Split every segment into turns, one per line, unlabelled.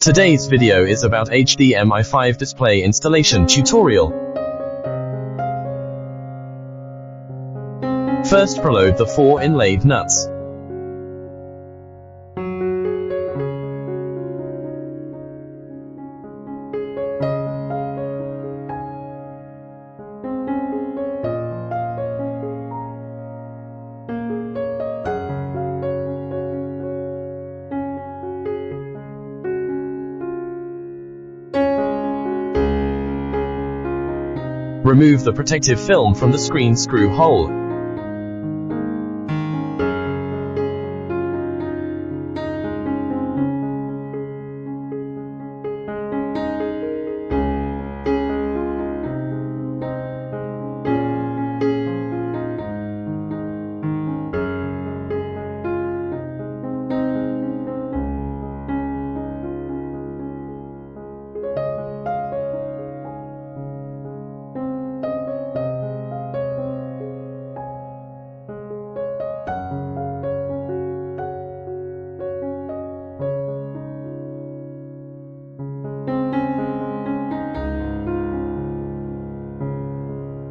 Today's video is about HDMI 5 display installation tutorial. First, preload the 4 inlaid nuts. Remove the protective film from the screen screw hole.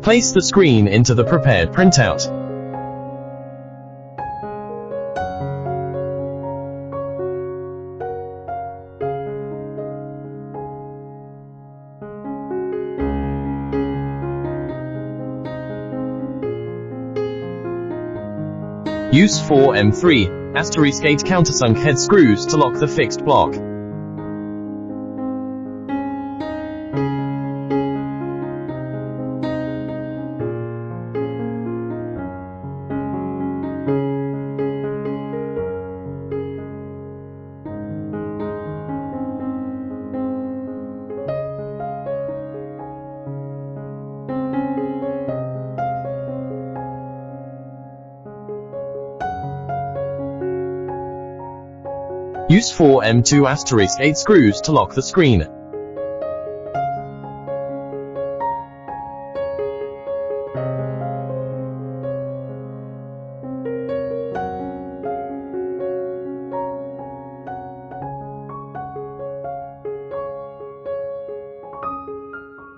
Place the screen into the prepared printout. Use 4M3*8 countersunk head screws to lock the fixed block. Use 4M2*8 screws to lock the screen.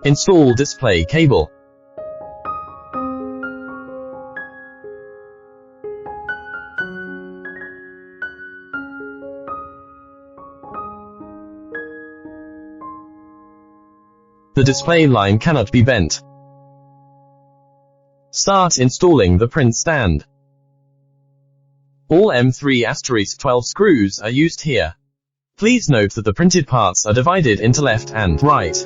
Install display cable. The display line cannot be bent. Start installing the print stand. All M3*12 screws are used here. Please note that the printed parts are divided into left and right.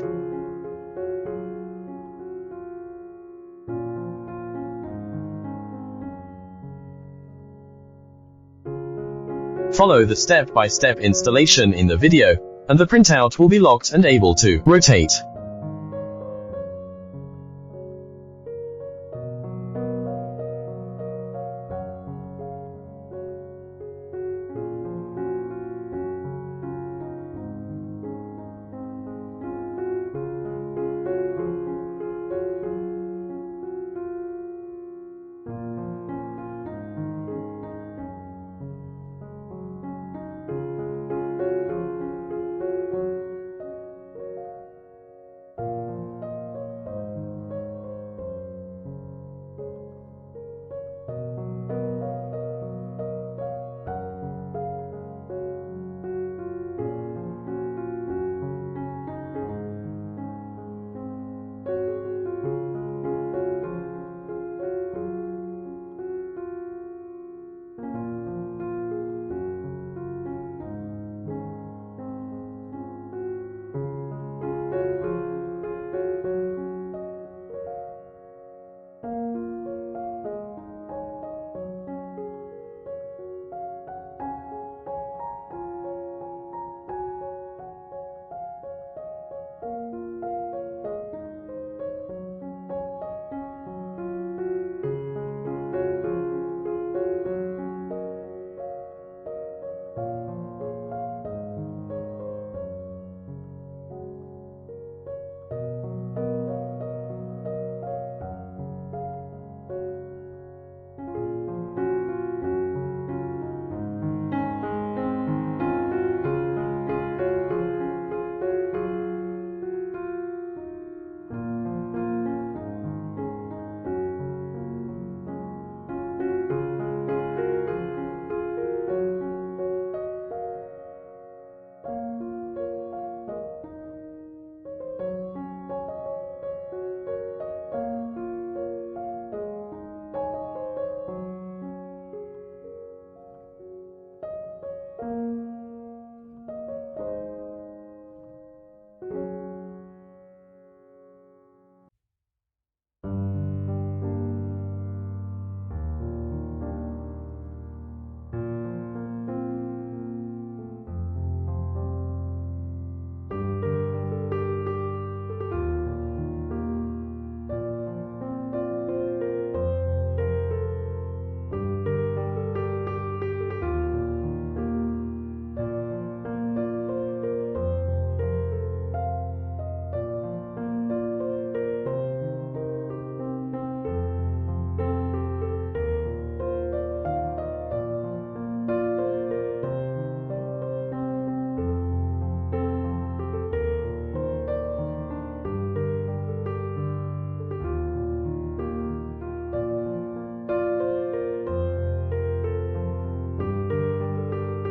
Follow the step-by-step installation in the video, and the printout will be locked and able to rotate.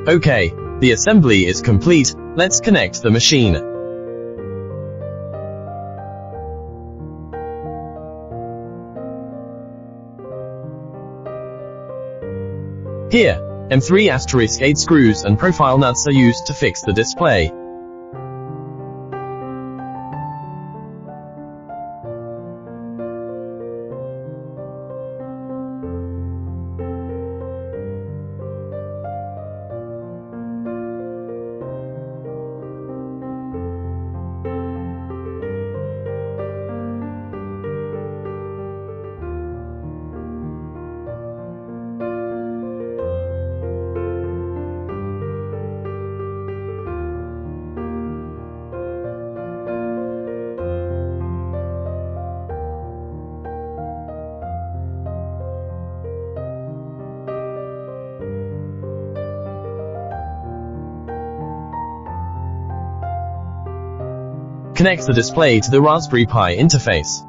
Okay, the assembly is complete. Let's connect the machine. Here, M3*8 screws and profile nuts are used to fix the display. Connect the display to the Raspberry Pi interface.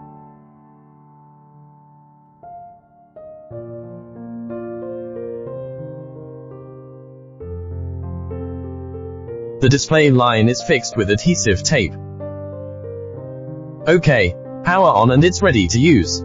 The display line is fixed with adhesive tape. Okay, power on and it's ready to use.